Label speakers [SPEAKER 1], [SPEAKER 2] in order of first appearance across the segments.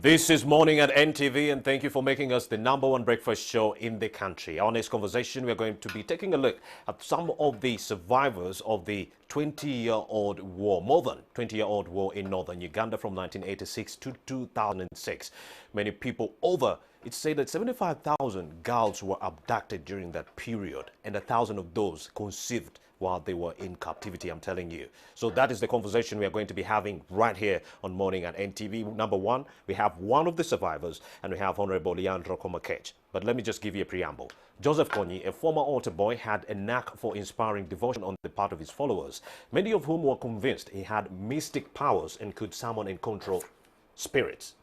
[SPEAKER 1] This is Morning at NTV, and thank you for making us the #1 breakfast show in the country. Our next conversation, we're going to be taking a look at some of the survivors of the 20-year-old war, more than 20-year-old war in northern Uganda from 1986 to 2006. Many people it's said that 75,000 girls were abducted during that period, and 1,000 of those conceived while they were in captivity, I'm telling you. So that is the conversation we are going to be having right here on Morning at NTV. #1, we have one of the survivors, and we have Honorable Leandro Komakech. But let me just give you a preamble. Joseph Kony, a former altar boy, had a knack for inspiring devotion on the part of his followers, many of whom were convinced he had mystic powers and could summon and control spirits.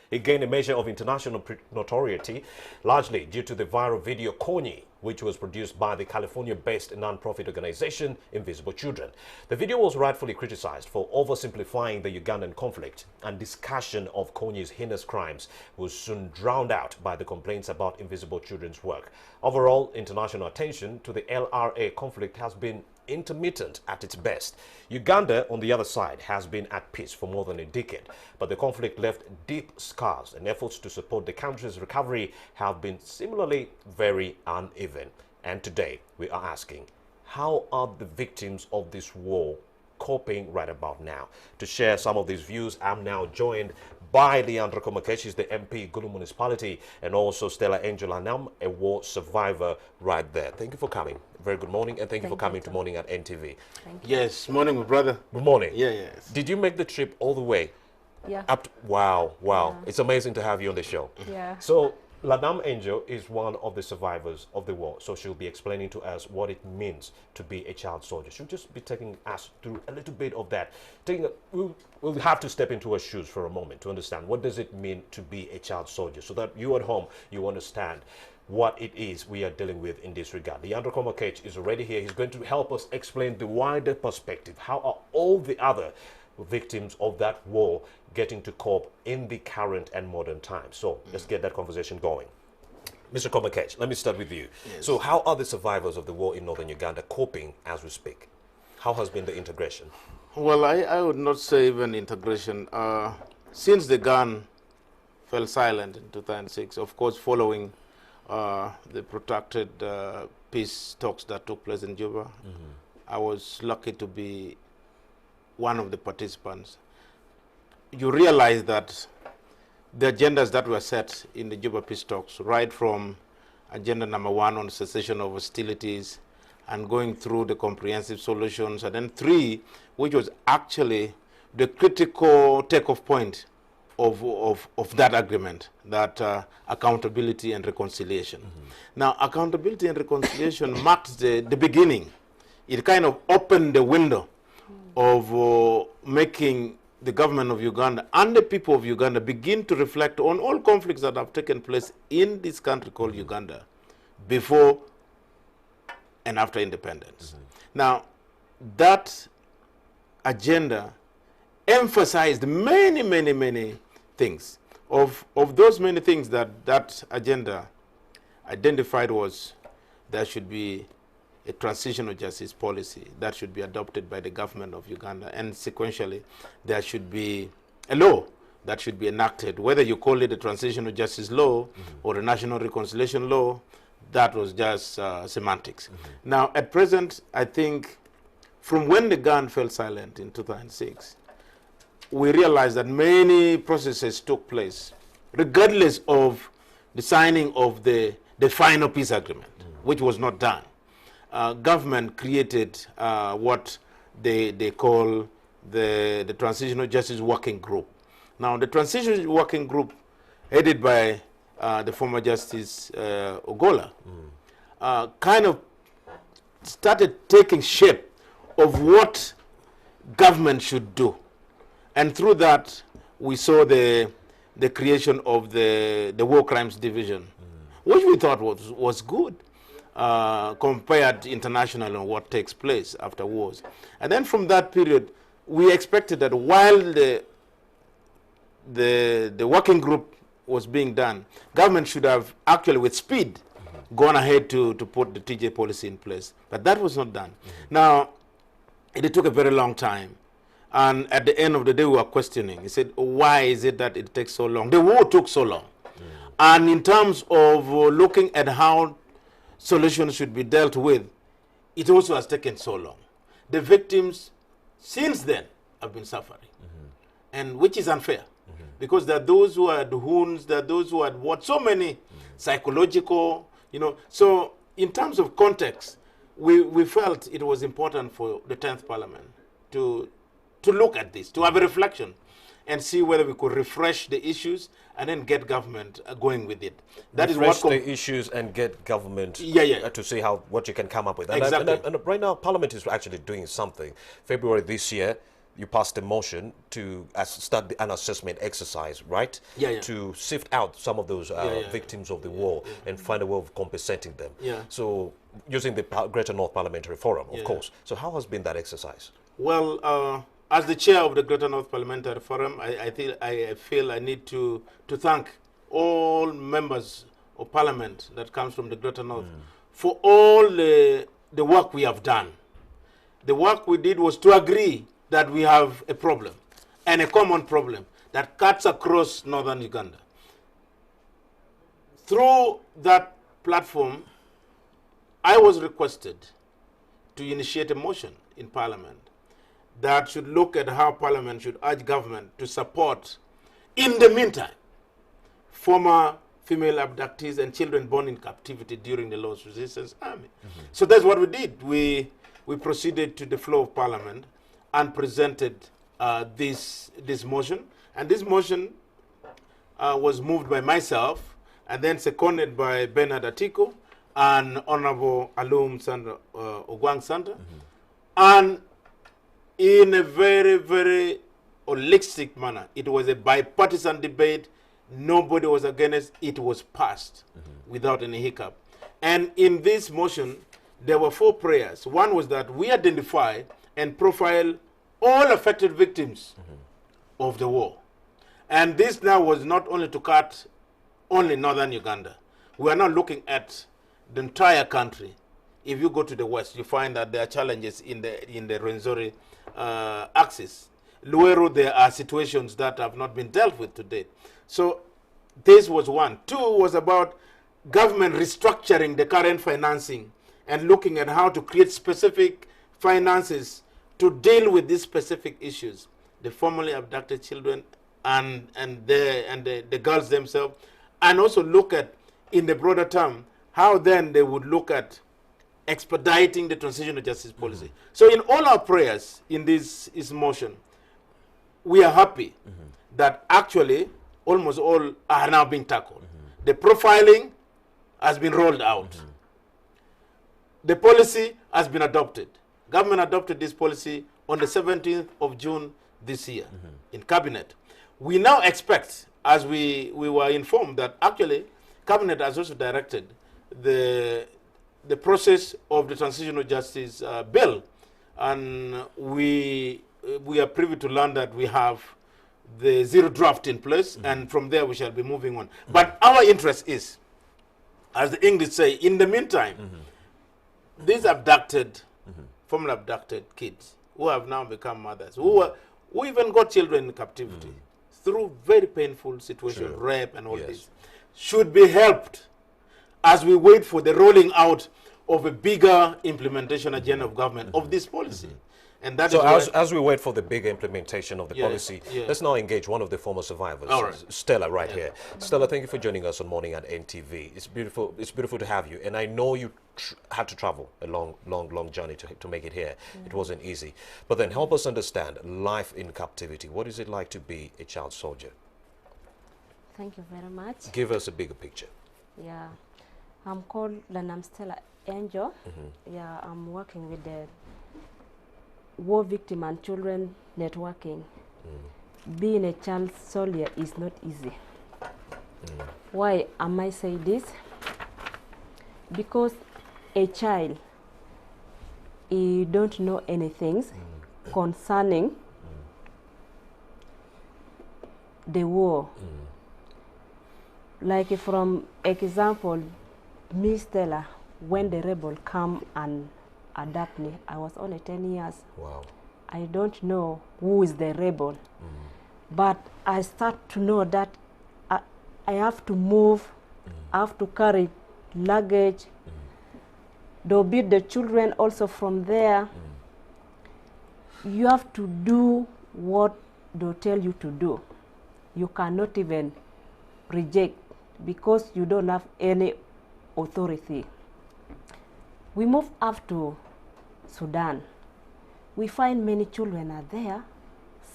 [SPEAKER 1] He gained a measure of international notoriety, largely due to the viral video Kony, which was produced by the California-based non-profit organization Invisible Children. The video was rightfully criticized for oversimplifying the Ugandan conflict, and discussion of Kony's heinous crimes was soon drowned out by the complaints about Invisible Children's work. Overall, international attention to the LRA conflict has been intermittent at its best. Uganda, on the other side, has been at peace for more than a decade, but the conflict left deep scars, and efforts to support the country's recovery have been similarly very uneven. And today, we are asking, how are the victims of this war coping right about now? To share some of these views, I'm now joined by Leandro Komakech, the MP, Gulu Municipality, and also Stella Angela Nam, a war survivor right there. Thank you for coming. Very good morning, and thank you for coming to Morning at NTV.
[SPEAKER 2] Thank you.
[SPEAKER 3] Yes, morning, my brother.
[SPEAKER 1] Good morning.
[SPEAKER 3] Yeah, yes.
[SPEAKER 1] Did you make the trip all the way?
[SPEAKER 2] Yeah.
[SPEAKER 1] Wow.
[SPEAKER 2] Yeah.
[SPEAKER 1] It's amazing to have you on the show.
[SPEAKER 2] Yeah.
[SPEAKER 1] So, Ladam Angel is one of the survivors of the war, so she'll be explaining to us what it means to be a child soldier. She'll just be taking us through a little bit of that. We'll have to step into her shoes for a moment to understand what does it mean to be a child soldier, so that you at home, you understand what it is we are dealing with in this regard. Leandro Komakech is already here. He's going to help us explain the wider perspective. How are all the other victims of that war getting to cope in the current and modern times? So let's get that conversation going. Mr. Komakech, let me start with you.
[SPEAKER 3] Yes.
[SPEAKER 1] So how are the survivors of the war in northern Uganda coping as we speak? How has been the integration?
[SPEAKER 3] Well, I would not say even integration. Since the gun fell silent in 2006, of course, following the protracted peace talks that took place in Juba, I was lucky to be one of the participants. You realize that the agendas that were set in the Juba peace talks, right from agenda #1 on cessation of hostilities and going through the comprehensive solutions, and then 3, which was actually the critical takeoff point of that agreement, that accountability and reconciliation. Now, accountability and reconciliation marked the beginning. It kind of opened the window of making the government of Uganda and the people of Uganda begin to reflect on all conflicts that have taken place in this country called Uganda before and after independence. Now, that agenda emphasized many things. Of those many things that agenda identified was there should be a transitional justice policy that should be adopted by the government of Uganda, and sequentially there should be a law that should be enacted, whether you call it a transitional justice law or a national reconciliation law. That was just semantics. Now, at present, I think from when the gun fell silent in 2006, we realized that many processes took place, regardless of the signing of the final peace agreement, which was not done. Government created what they call the Transitional Justice Working Group. Now, the Transitional Working Group, headed by the former Justice Ogola, kind of started taking shape of what government should do. And through that, we saw the creation of the War Crimes Division, which we thought was good. Compared internationally on what takes place after wars. And then from that period, we expected that while the working group was being done, government should have actually with speed gone ahead to put the TJ policy in place. But that was not done. Now, it took a very long time. And at the end of the day, we were questioning. He said, why is it that it takes so long? The war took so long. And in terms of looking at how solutions should be dealt with, it also has taken so long. The victims, since then, have been suffering, and which is unfair, because there are those who had wounds, there are those who had what, so many psychological, you know. So in terms of context, we felt it was important for the 10th Parliament to look at this, to have a reflection, and see whether we could refresh the issues and then get government going with it. That
[SPEAKER 1] refresh
[SPEAKER 3] is what
[SPEAKER 1] the issues and get government
[SPEAKER 3] to
[SPEAKER 1] see what you can come up with. And
[SPEAKER 3] exactly.
[SPEAKER 1] And right now, Parliament is actually doing something. February this year, you passed a motion to start an assessment exercise, right? To sift out some of those victims of the war and find a way of compensating them. So using the Greater North Parliamentary Forum, of course. So how has been that exercise?
[SPEAKER 3] Well, as the chair of the Greater North Parliamentary Forum, I feel I need to thank all members of Parliament that comes from the Greater North for all the work we have done. The work we did was to agree that we have a problem, and a common problem that cuts across northern Uganda. Through that platform, I was requested to initiate a motion in Parliament that should look at how Parliament should urge government to support, in the meantime, former female abductees and children born in captivity during the Lord's Resistance Army. So that's what we did. We proceeded to the floor of Parliament and presented this motion. And this motion was moved by myself and then seconded by Bernard Atiko and Honorable Alum Sandra Ogwang Santa. And in a very, very holistic manner, it was a bipartisan debate. Nobody was against it. It was passed without any hiccup. And in this motion, there were 4 prayers. One was that we identify and profile all affected victims of the war. And this now was not only to cut only northern Uganda. We are now looking at the entire country. If you go to the west, you find that there are challenges in the Rwenzori axis. Luero, there are situations that have not been dealt with to date. So this was one. 2 was about government restructuring the current financing and looking at how to create specific finances to deal with these specific issues, the formerly abducted children and the girls themselves, and also look at, in the broader term, how then they would look at expediting the transitional justice policy. So in all our prayers in this motion, we are happy that actually almost all are now being tackled. The profiling has been rolled out. The policy has been adopted. Government adopted this policy on the 17th of June this year in Cabinet. We now expect, as we were informed, that actually Cabinet has also directed the process of the transitional justice bill, and we are privy to learn that we have the 0 draft in place, and from there we shall be moving on. But our interest is, as the English say, in the meantime, these abducted, formerly abducted kids who have now become mothers, who even got children in captivity through very painful situations, rape and all this, should be helped as we wait for the rolling out of a bigger implementation agenda of government of this policy. And that is
[SPEAKER 1] as we wait for the bigger implementation of the policy, let's now engage one of the former survivors, Stella, right here. Stella, thank you for joining us on Morning at NTV. It's beautiful. It's beautiful to have you. And I know you had to travel a long journey to make it here. It wasn't easy. But then help us understand life in captivity. What is it like to be a child soldier?
[SPEAKER 2] Thank you very much.
[SPEAKER 1] Give us a bigger picture.
[SPEAKER 2] Yeah, I'm called Lanam Stella Angel. Yeah, I'm working with the War Victim and Children Networking. Being a child soldier is not easy. Why am I saying this? Because a child, he don't know anything concerning the war. Like from example, me Stella, when the rebel come and adapt me, I was only 10 years.
[SPEAKER 1] Wow.
[SPEAKER 2] I don't know who is the rebel. But I start to know that I have to move, I have to carry luggage. They'll beat the children also from there. You have to do what they tell you to do. You cannot even reject because you don't have any authority. We move up to Sudan. We find many children are there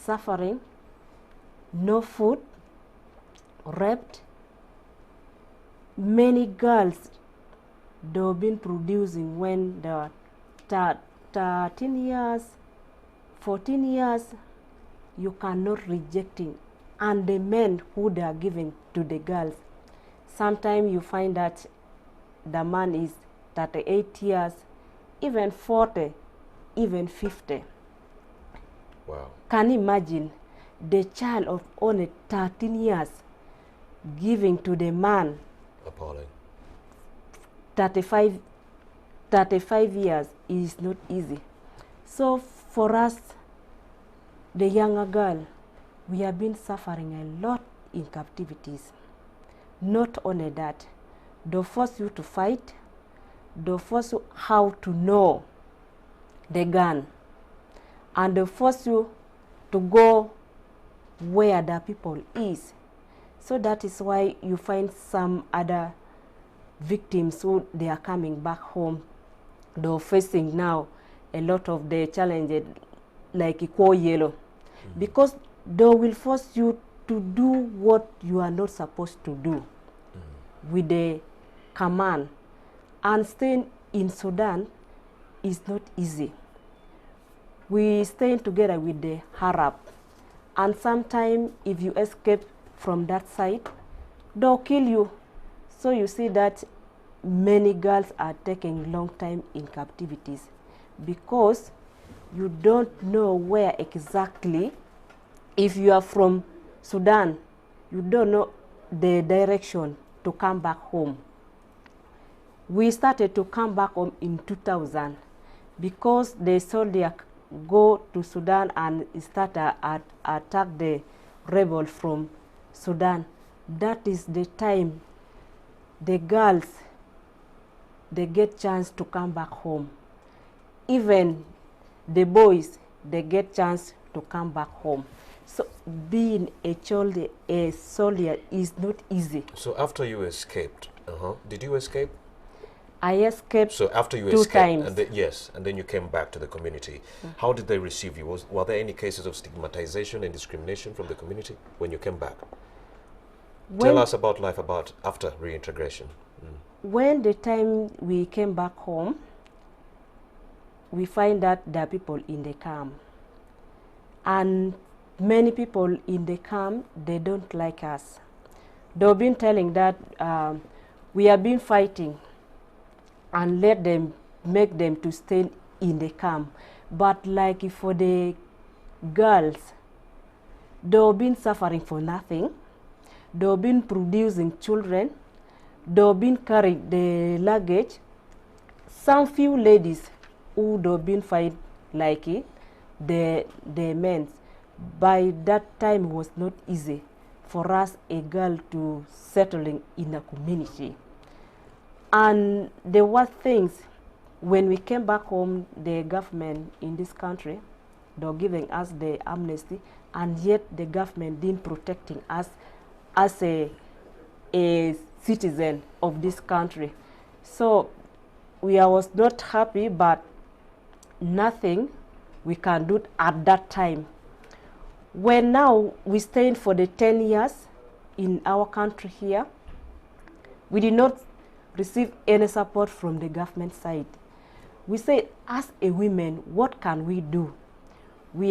[SPEAKER 2] suffering, no food, raped. Many girls they've been producing when they are 13 years, 14 years, you cannot rejecting. And the men who they are giving to the girls, sometimes you find that the man is 38 years, even 40, even 50.
[SPEAKER 1] Wow.
[SPEAKER 2] Can you imagine the child of only 13 years giving to the man
[SPEAKER 1] Appalling.
[SPEAKER 2] 35 years is not easy. So for us, the younger girl, we have been suffering a lot in captivities. Not only that, they force you to fight, they force you how to know the gun, and they force you to go where the people is. So that is why you find some other victims who they are coming back home. They're facing now a lot of the challenges like equal yellow, because they will force you to do what you are not supposed to do with the command. And staying in Sudan is not easy. We staying together with the Arab, and sometimes if you escape from that side, they'll kill you. So you see that many girls are taking long time in captivities because you don't know where exactly. If you are from Sudan, you don't know the direction to come back home. We started to come back home in 2000 because the soldier go to Sudan and start attack the rebel from Sudan. That is the time the girls, they get chance to come back home. Even the boys, they get chance to come back home. So being a soldier is not easy.
[SPEAKER 1] So after you escaped, did you escape?
[SPEAKER 2] I escaped.
[SPEAKER 1] So after you
[SPEAKER 2] 2
[SPEAKER 1] escaped,
[SPEAKER 2] times.
[SPEAKER 1] and yes, and then you came back to the community. How did they receive you? Were there any cases of stigmatization and discrimination from the community when you came back? Tell us about life after reintegration.
[SPEAKER 2] When the time we came back home, we find that there are people in the camp. And many people in the camp, they don't like us. They've been telling that we have been fighting and make them to stay in the camp. But like for the girls, they've been suffering for nothing. They've been producing children. They've been carrying the luggage. Some few ladies who they've been fight like it, the men. By that time it was not easy for us, a girl, to settling in a community. And there were things, when we came back home, the government in this country, they're giving us the amnesty, and yet the government didn't protecting us as a citizen of this country. So I was not happy, but nothing we can do at that time. When now we stayed for the 10 years in our country here, we did not receive any support from the government side. We said, as a women, what can we do? We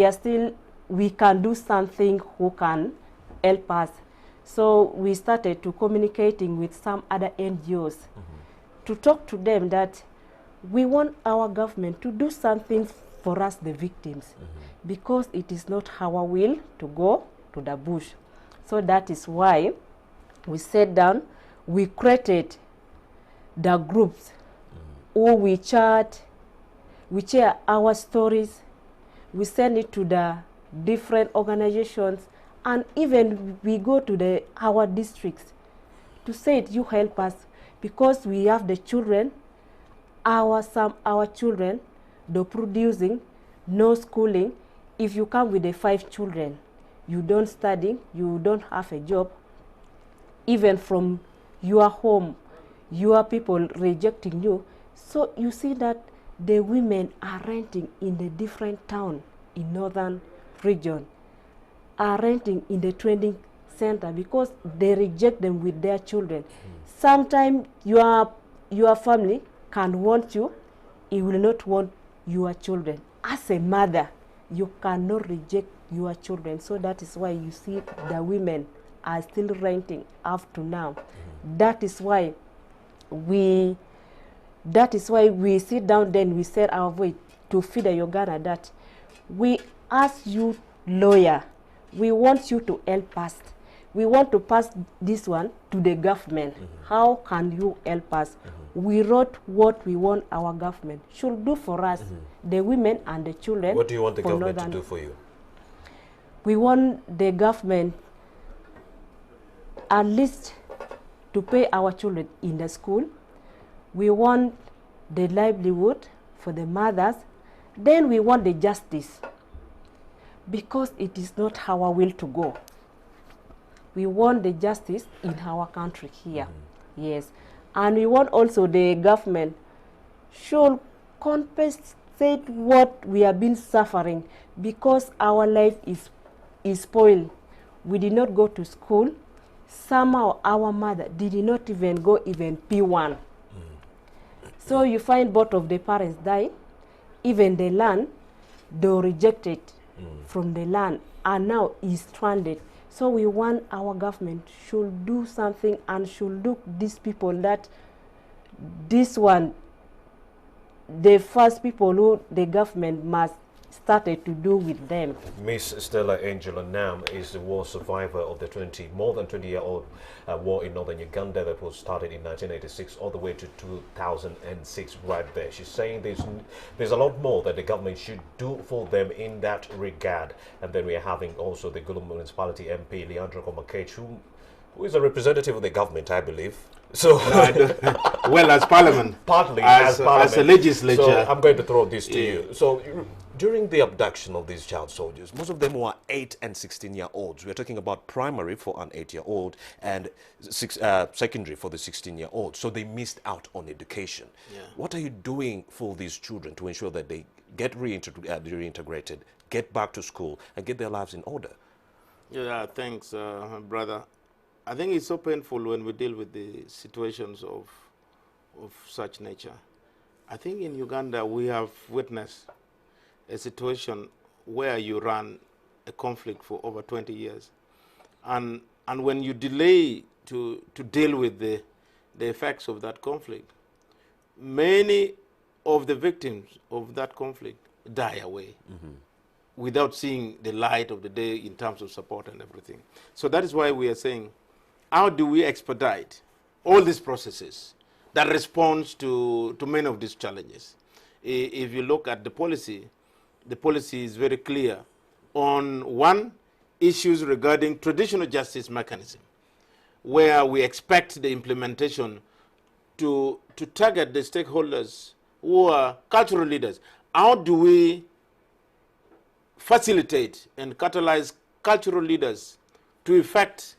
[SPEAKER 2] can do something who can help us. So we started to communicating with some other NGOs to talk to them that we want our government to do something for us, the victims, because it is not our will to go to the bush. So that is why we sat down, we created the groups who we chat, we share our stories, we send it to the different organizations, and even we go to our districts to say it, you help us, because we have the children, our children, they're producing, no schooling. If you come with the 5 children, you don't study, you don't have a job, even from your home, your people rejecting you. So you see that the women are renting in the different town in northern region, are renting in the training center because they reject them with their children. Sometimes your family can want you, it will not want your children. As a mother, you cannot reject your children. So that is why you see the women are still renting up to now. That is why we sit down, then we said our voice to feed the Uganda, that we ask you, lawyer, we want you to help us. We want to pass this one to the government. How can you help us? We wrote what we want our government should do for us, the women and the children.
[SPEAKER 1] What do you want the government to do for you?
[SPEAKER 2] We want the government at least to pay our children in the school. We want the livelihood for the mothers. Then we want the justice, because it is not our will to go. We want the justice in our country here. Yes. And we want also the government should compensate what we have been suffering, because our life is spoiled. We did not go to school. Somehow our mother did not even go even P1. So you find both of the parents die. Even the land, they rejected from the land, and now is stranded. So we want our government should do something and should look these people, that this one, the first people who the government must started to do with them.
[SPEAKER 1] Miss Stella Angela Nam is the war survivor of the more than 20-year-old war in northern Uganda that was started in 1986 all the way to 2006 right there. She's saying there's a lot more that the government should do for them in that regard. And then we are having also the Gulu Municipality MP, Leandro Komakech, who is a representative of the government, I believe. So,
[SPEAKER 3] no, well, as parliament.
[SPEAKER 1] Partly
[SPEAKER 3] as
[SPEAKER 1] parliament.
[SPEAKER 3] As a legislature.
[SPEAKER 1] So I'm going to throw this to you. So during the abduction of these child soldiers, most of them were 8 and 16-year-olds. We're talking about primary for an 8-year-old and secondary for the 16-year-old. So they missed out on education. Yeah. What are you doing for these children to ensure that they get reintegrated, get back to school, and get their lives in order?
[SPEAKER 3] Yeah, thanks, brother. I think it's so painful when we deal with the situations of such nature. I think in Uganda we have witnessed a situation where you run a conflict for over 20 years. And when you delay to deal with the effects of that conflict, many of the victims of that conflict die away without seeing the light of the day in terms of support and everything. So that is why we are saying, how do we expedite all these processes that responds to many of these challenges? If you look at the policy is very clear on one, issues regarding traditional justice mechanism, where we expect the implementation to target the stakeholders who are cultural leaders. How do we facilitate and catalyze cultural leaders to effect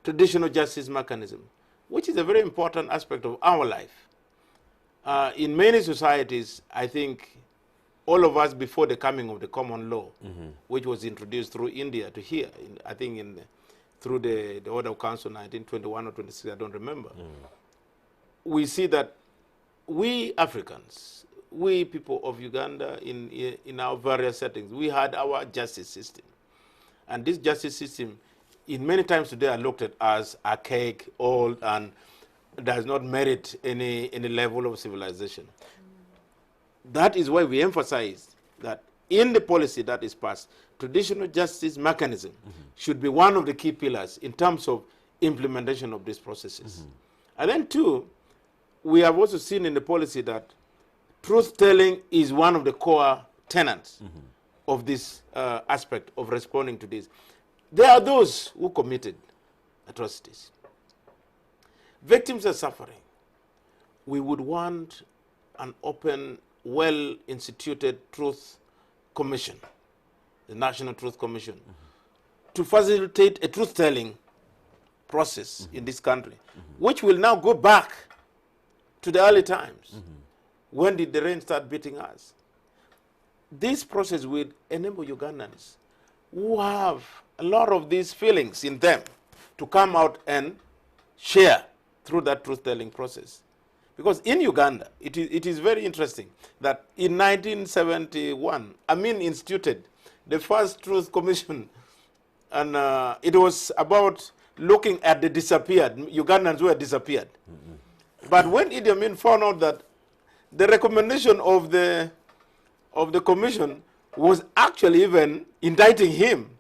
[SPEAKER 3] traditional justice mechanism, which is a very important aspect of our life. In many societies, I think all of us before the coming of the common law, which was introduced through India to here, I think through the Order of Council 1921 or 26, I don't remember, we see that we Africans, we people of Uganda in our various settings, we had our justice system. And this justice system, in many times today, are looked at as archaic, old, and does not merit any level of civilization. That is why we emphasize that in the policy that is passed, traditional justice mechanism should be one of the key pillars in terms of implementation of these processes. And then two, we have also seen in the policy that truth-telling is one of the core tenets of this aspect of responding to this. There are those who committed atrocities. Victims are suffering. We would want an open, well-instituted truth commission, the National Truth Commission, to facilitate a truth-telling process in this country, which will now go back to the early times. When did the rain start beating us? This process will enable Ugandans who have a lot of these feelings in them to come out and share through that truth-telling process. Because in Uganda, it is very interesting that in 1971, Amin instituted the first Truth Commission, and it was about looking at the disappeared, Ugandans who had disappeared. But when Idi Amin found out that the recommendation of the commission was actually even indicting him,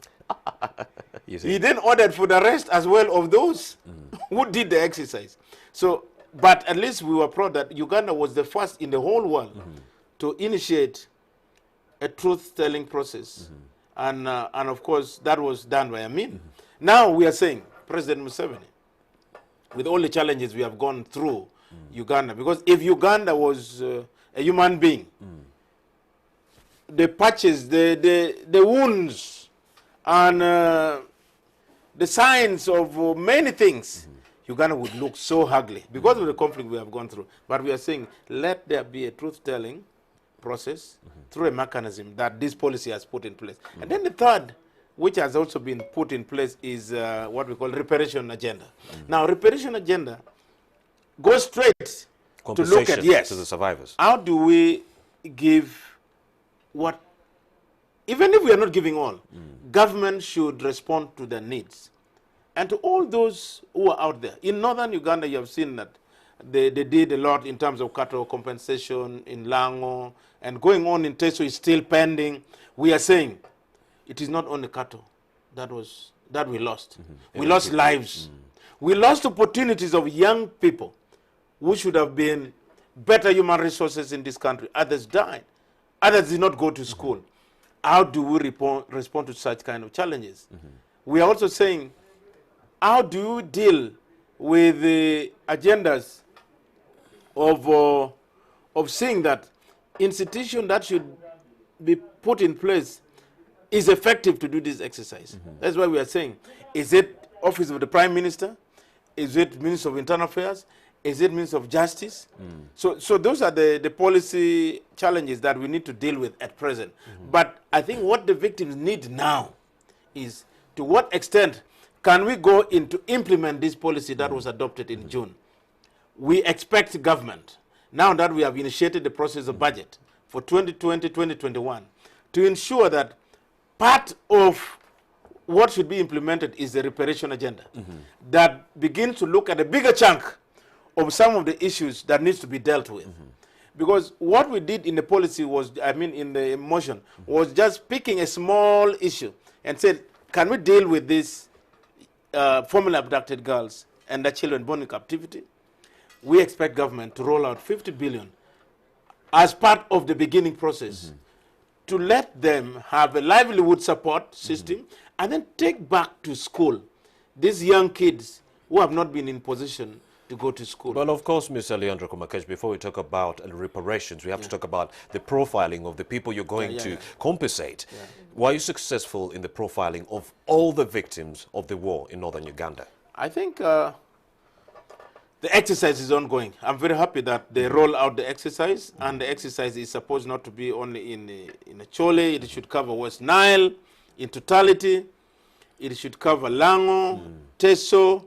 [SPEAKER 3] he then ordered for the arrest as well of those who did the exercise. So, but at least we were proud that Uganda was the first in the whole world to initiate a truth-telling process. And of course, that was done by Amin. Now we are saying, President Museveni, with all the challenges we have gone through Uganda, because if Uganda was a human being, the patches, the wounds, and the signs of many things, Uganda would look so ugly because of the conflict we have gone through. But we are saying, let there be a truth-telling process through a mechanism that this policy has put in place. And then the third, which has also been put in place, is what we call reparation agenda. Now, reparation agenda goes straight to look at, yes,
[SPEAKER 1] to the survivors.
[SPEAKER 3] How do we give what, even if we are not giving all, government should respond to their needs. And to all those who are out there. In northern Uganda, you have seen that they did a lot in terms of cattle compensation in Lango, and going on in Teso is still pending. We are saying it is not only cattle that we lost. We lost lives. We lost opportunities of young people who should have been better human resources in this country. Others died. Others did not go to school. How do we respond to such kind of challenges? We are also saying, how do you deal with the agendas of seeing that institution that should be put in place is effective to do this exercise? That's why we are saying, is it Office of the Prime Minister? Is it Minister of Internal Affairs? Is it Minister of Justice? So those are the policy challenges that we need to deal with at present. But I think what the victims need now is, to what extent can we go in to implement this policy that was adopted in June? We expect government, now that we have initiated the process of budget for 2020-2021, to ensure that part of what should be implemented is the reparation agenda that begins to look at a bigger chunk of some of the issues that needs to be dealt with. Because what we did in the policy was, in the motion, was just picking a small issue and said, can we deal with this formerly abducted girls and their children born in captivity? We expect government to roll out 50 billion as part of the beginning process to let them have a livelihood support system and then take back to school these young kids who have not been in position to go to school.
[SPEAKER 1] Well, of course, Mr. Leandro Kumakesh, before we talk about reparations, we have to talk about the profiling of the people you're going to compensate. Were you successful in the profiling of all the victims of the war in northern Uganda?
[SPEAKER 3] I think the exercise is ongoing. I'm very happy that they roll out the exercise, and the exercise is supposed not to be only in Chole. It should cover West Nile in totality. It should cover Lango, Teso,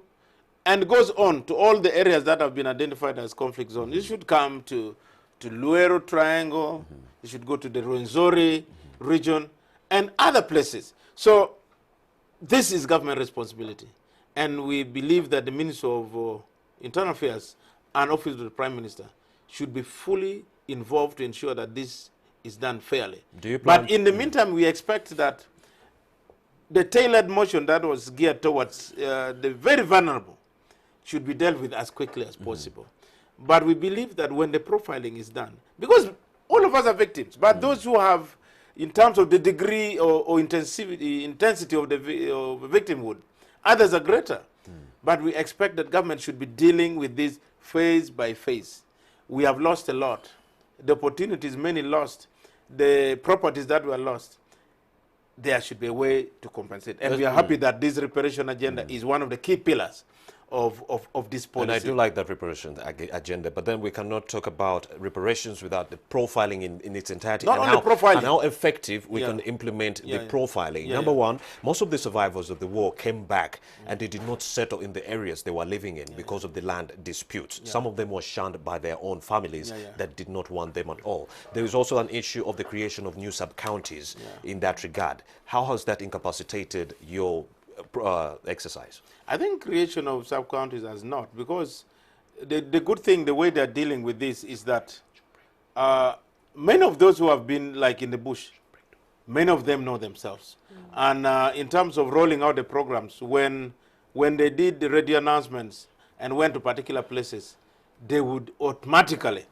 [SPEAKER 3] and goes on to all the areas that have been identified as conflict zones. It should come to Luero Triangle. It should go to the Rwenzori region and other places. So this is government responsibility. And we believe that the Minister of Internal Affairs and Office of the Prime Minister should be fully involved to ensure that this is done fairly. But in the meantime, we expect that the tailored motion that was geared towards the very vulnerable should be dealt with as quickly as possible. But we believe that when the profiling is done, because all of us are victims, but those who have, in terms of the degree or intensity of the victimhood. Others are greater. But we expect that government should be dealing with this phase by phase. We have lost a lot. The opportunities many lost, the properties that were lost, there should be a way to compensate. And we are happy that this reparation agenda is one of the key pillars of this policy.
[SPEAKER 1] And I do like that reparation agenda, but then we cannot talk about reparations without the profiling in its entirety.
[SPEAKER 3] Not only profiling.
[SPEAKER 1] And how effective we can implement the profiling. Number one, most of the survivors of the war came back and they did not settle in the areas they were living in because of the land disputes. Some of them were shunned by their own families that did not want them at all. There is also an issue of the creation of new sub-counties in that regard. How has that incapacitated your exercise?
[SPEAKER 3] I think creation of sub-counties has not, because the good thing, the way they're dealing with this is that many of those who have been like in the bush, many of them know themselves. And in terms of rolling out the programs, when they did the radio announcements and went to particular places, they would automatically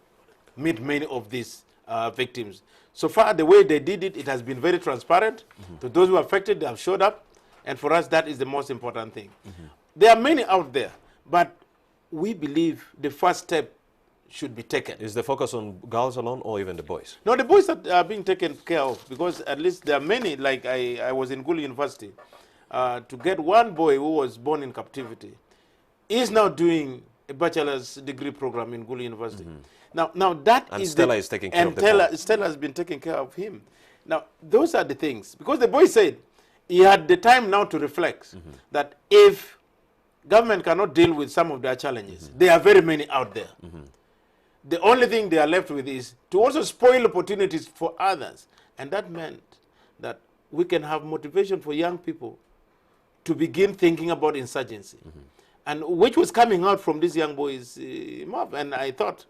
[SPEAKER 3] meet many of these victims. So far, the way they did it, it has been very transparent. To those who are affected, they have showed up. And for us, that is the most important thing. There are many out there, but we believe the first step should be taken.
[SPEAKER 1] Is the focus on girls alone or even the boys?
[SPEAKER 3] No, the boys are being taken care of, because at least there are many, like I was in Gulu University, to get one boy who was born in captivity. He's now doing a bachelor's degree program in Gulu University. Now that
[SPEAKER 1] and
[SPEAKER 3] is
[SPEAKER 1] Stella is taking care of the boy.
[SPEAKER 3] Stella has been taking care of him. Now, those are the things, because the boy said, he had the time now to reflect that if government cannot deal with some of their challenges, there are very many out there. The only thing they are left with is to also spoil opportunities for others. And that meant that we can have motivation for young people to begin thinking about insurgency. And which was coming out from this young boy's mouth. And I thought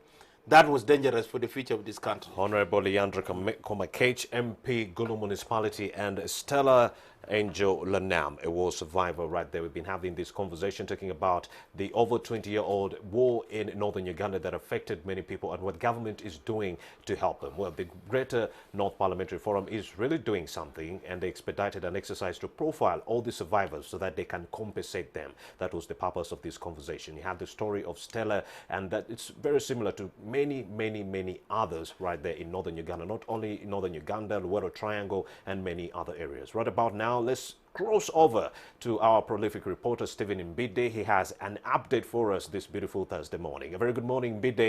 [SPEAKER 3] that was dangerous for the future of this country.
[SPEAKER 1] Honorable Leandra Komakech, MP, Gulu Municipality, and Stella Angel Lanam, a war survivor right there. We've been having this conversation talking about the over 20-year-old war in northern Uganda that affected many people and what government is doing to help them. Well, the Greater North Parliamentary Forum is really doing something, and they expedited an exercise to profile all the survivors so that they can compensate them. That was the purpose of this conversation. You have the story of Stella, and that it's very similar to many others right there in northern Uganda, not only in northern Uganda, Luwero Triangle, and many other areas. Right about now, let's cross over to our prolific reporter, Stephen Mbide. He has an update for us this beautiful Thursday morning. A very good morning, Mbide.